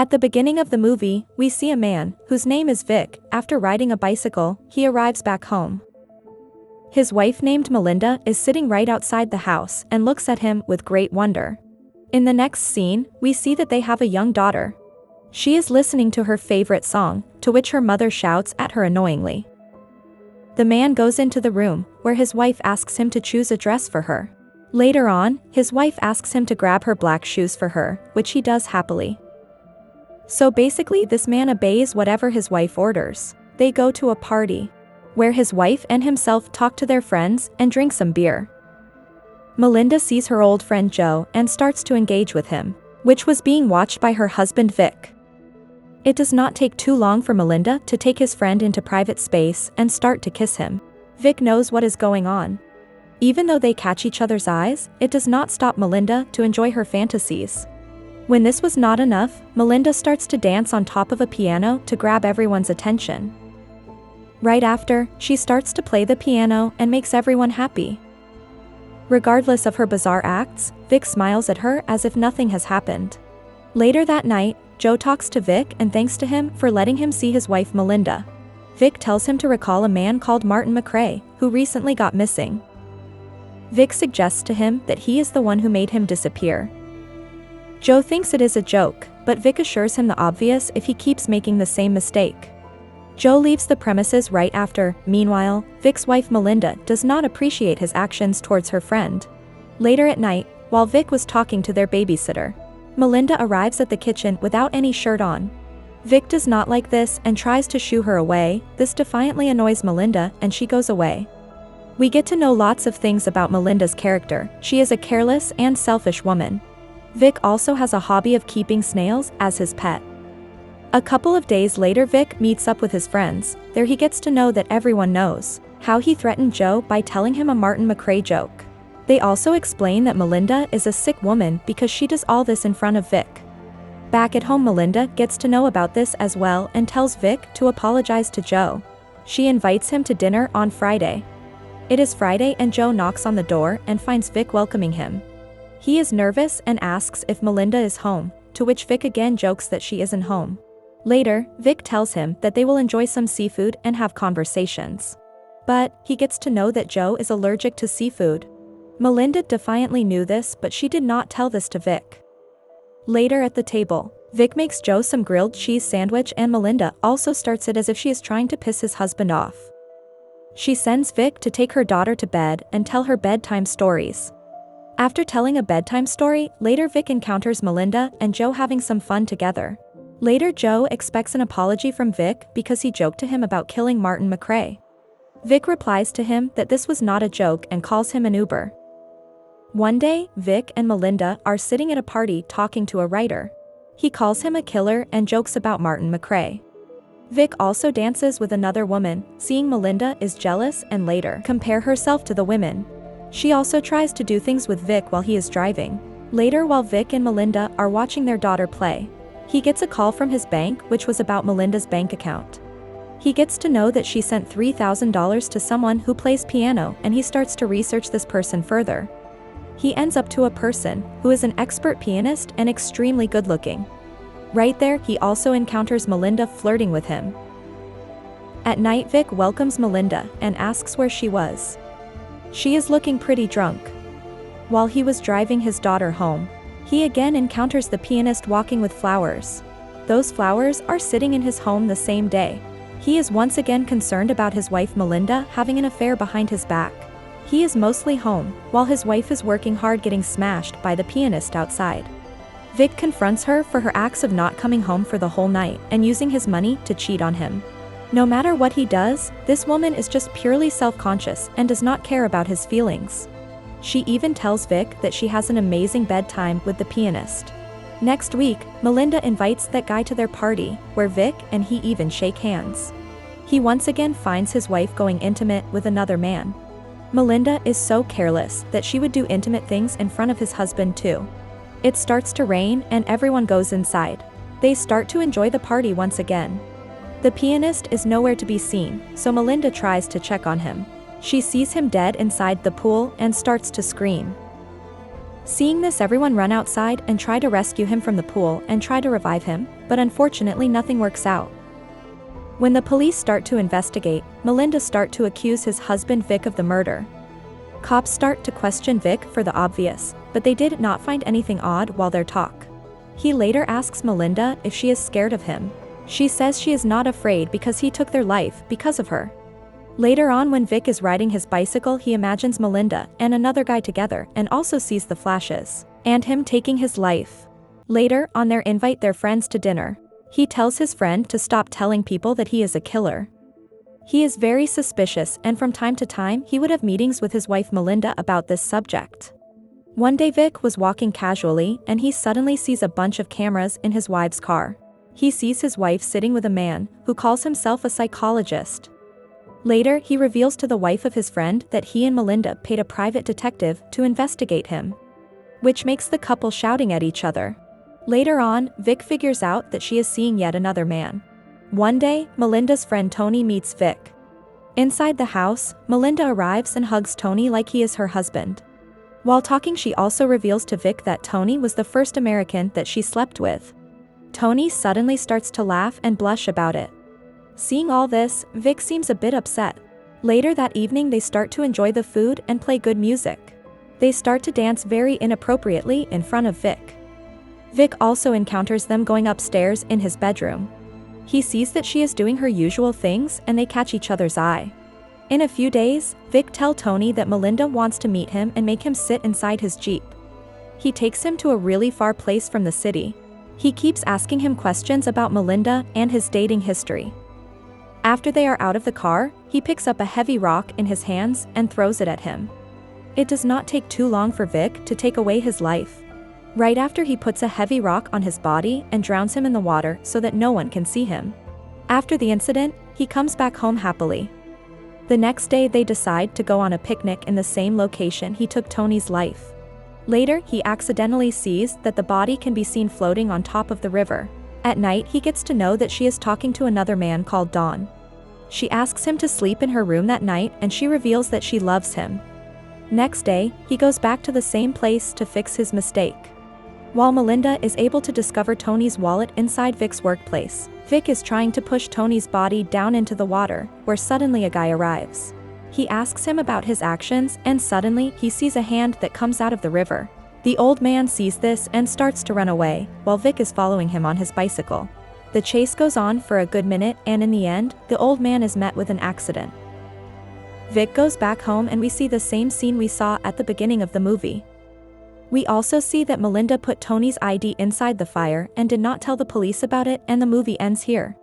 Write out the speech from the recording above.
At the beginning of the movie, we see a man, whose name is Vic. After riding a bicycle, he arrives back home. His wife named Melinda is sitting right outside the house and looks at him with great wonder. In the next scene, we see that they have a young daughter. She is listening to her favorite song, to which her mother shouts at her annoyingly. The man goes into the room, where his wife asks him to choose a dress for her. Later on, his wife asks him to grab her black shoes for her, which he does happily. So basically this man obeys whatever his wife orders. They go to a party, where his wife and himself talk to their friends and drink some beer. Melinda sees her old friend Joe and starts to engage with him, which was being watched by her husband Vic. It does not take too long for Melinda to take his friend into private space and start to kiss him. Vic knows what is going on. Even though they catch each other's eyes, it does not stop Melinda to enjoy her fantasies. When this was not enough, Melinda starts to dance on top of a piano to grab everyone's attention. Right after, she starts to play the piano and makes everyone happy. Regardless of her bizarre acts, Vic smiles at her as if nothing has happened. Later that night, Joe talks to Vic and thanks to him for letting him see his wife Melinda. Vic tells him to recall a man called Martin McRae, who recently got missing. Vic suggests to him that he is the one who made him disappear. Joe thinks it is a joke, but Vic assures him the obvious if he keeps making the same mistake. Joe leaves the premises right after. Meanwhile, Vic's wife Melinda does not appreciate his actions towards her friend. Later at night, while Vic was talking to their babysitter, Melinda arrives at the kitchen without any shirt on. Vic does not like this and tries to shoo her away. This defiantly annoys Melinda and she goes away. We get to know lots of things about Melinda's character. She is a careless and selfish woman. Vic also has a hobby of keeping snails as his pet. A couple of days later, Vic meets up with his friends. There he gets to know that everyone knows how he threatened Joe by telling him a Martin McRae joke. They also explain that Melinda is a sick woman because she does all this in front of Vic. Back at home, Melinda gets to know about this as well and tells Vic to apologize to Joe. She invites him to dinner on Friday. It is Friday and Joe knocks on the door and finds Vic welcoming him. He is nervous and asks if Melinda is home, to which Vic again jokes that she isn't home. Later, Vic tells him that they will enjoy some seafood and have conversations. But he gets to know that Joe is allergic to seafood. Melinda defiantly knew this, but she did not tell this to Vic. Later at the table, Vic makes Joe some grilled cheese sandwich and Melinda also starts it as if she is trying to piss his husband off. She sends Vic to take her daughter to bed and tell her bedtime stories. After telling a bedtime story, later Vic encounters Melinda and Joe having some fun together. Later, Joe expects an apology from Vic because he joked to him about killing Martin McRae. Vic replies to him that this was not a joke and calls him an Uber. One day, Vic and Melinda are sitting at a party talking to a writer. He calls him a killer and jokes about Martin McRae. Vic also dances with another woman, seeing Melinda is jealous and later compare herself to the women. She also tries to do things with Vic while he is driving. Later, while Vic and Melinda are watching their daughter play, he gets a call from his bank which was about Melinda's bank account. He gets to know that she sent $3,000 to someone who plays piano and he starts to research this person further. He ends up to a person who is an expert pianist and extremely good-looking. Right there, he also encounters Melinda flirting with him. At night, Vic welcomes Melinda and asks where she was. She is looking pretty drunk. While he was driving his daughter home, he again encounters the pianist walking with flowers. Those flowers are sitting in his home the same day. He is once again concerned about his wife Melinda having an affair behind his back. He is mostly home, while his wife is working hard getting smashed by the pianist outside. Vic confronts her for her acts of not coming home for the whole night and using his money to cheat on him. No matter what he does, this woman is just purely self-conscious and does not care about his feelings. She even tells Vic that she has an amazing bedtime with the pianist. Next week, Melinda invites that guy to their party, where Vic and he even shake hands. He once again finds his wife going intimate with another man. Melinda is so careless that she would do intimate things in front of his husband too. It starts to rain and everyone goes inside. They start to enjoy the party once again. The pianist is nowhere to be seen, so Melinda tries to check on him. She sees him dead inside the pool and starts to scream. Seeing this, everyone run outside and try to rescue him from the pool and try to revive him, but unfortunately nothing works out. When the police start to investigate, Melinda start to accuse his husband Vic of the murder. Cops start to question Vic for the obvious, but they did not find anything odd while they talk. He later asks Melinda if she is scared of him. She says she is not afraid because he took their life because of her. Later on, when Vic is riding his bicycle, he imagines Melinda and another guy together and also sees the flashes and him taking his life. Later on, they invite their friends to dinner. He tells his friend to stop telling people that he is a killer. He is very suspicious, and from time to time he would have meetings with his wife Melinda about this subject. One day Vic was walking casually and he suddenly sees a bunch of cameras in his wife's car. He sees his wife sitting with a man who calls himself a psychologist. Later, he reveals to the wife of his friend that he and Melinda paid a private detective to investigate him, which makes the couple shouting at each other. Later on, Vic figures out that she is seeing yet another man. One day, Melinda's friend Tony meets Vic. Inside the house, Melinda arrives and hugs Tony like he is her husband. While talking, she also reveals to Vic that Tony was the first American that she slept with. Tony suddenly starts to laugh and blush about it. Seeing all this, Vic seems a bit upset. Later that evening, they start to enjoy the food and play good music. They start to dance very inappropriately in front of Vic. Vic also encounters them going upstairs in his bedroom. He sees that she is doing her usual things and they catch each other's eye. In a few days, Vic tells Tony that Melinda wants to meet him and make him sit inside his Jeep. He takes him to a really far place from the city. He keeps asking him questions about Melinda and his dating history. After they are out of the car, he picks up a heavy rock in his hands and throws it at him. It does not take too long for Vic to take away his life. Right after, he puts a heavy rock on his body and drowns him in the water so that no one can see him. After the incident, he comes back home happily. The next day, they decide to go on a picnic in the same location he took Tony's life. Later, he accidentally sees that the body can be seen floating on top of the river. At night, he gets to know that she is talking to another man called Don. She asks him to sleep in her room that night and she reveals that she loves him. Next day, he goes back to the same place to fix his mistake. While Melinda is able to discover Tony's wallet inside Vic's workplace, Vic is trying to push Tony's body down into the water, where suddenly a guy arrives. He asks him about his actions and suddenly he sees a hand that comes out of the river. The old man sees this and starts to run away, while Vic is following him on his bicycle. The chase goes on for a good minute and in the end, the old man is met with an accident. Vic goes back home and we see the same scene we saw at the beginning of the movie. We also see that Melinda put Tony's ID inside the fire and did not tell the police about it, and the movie ends here.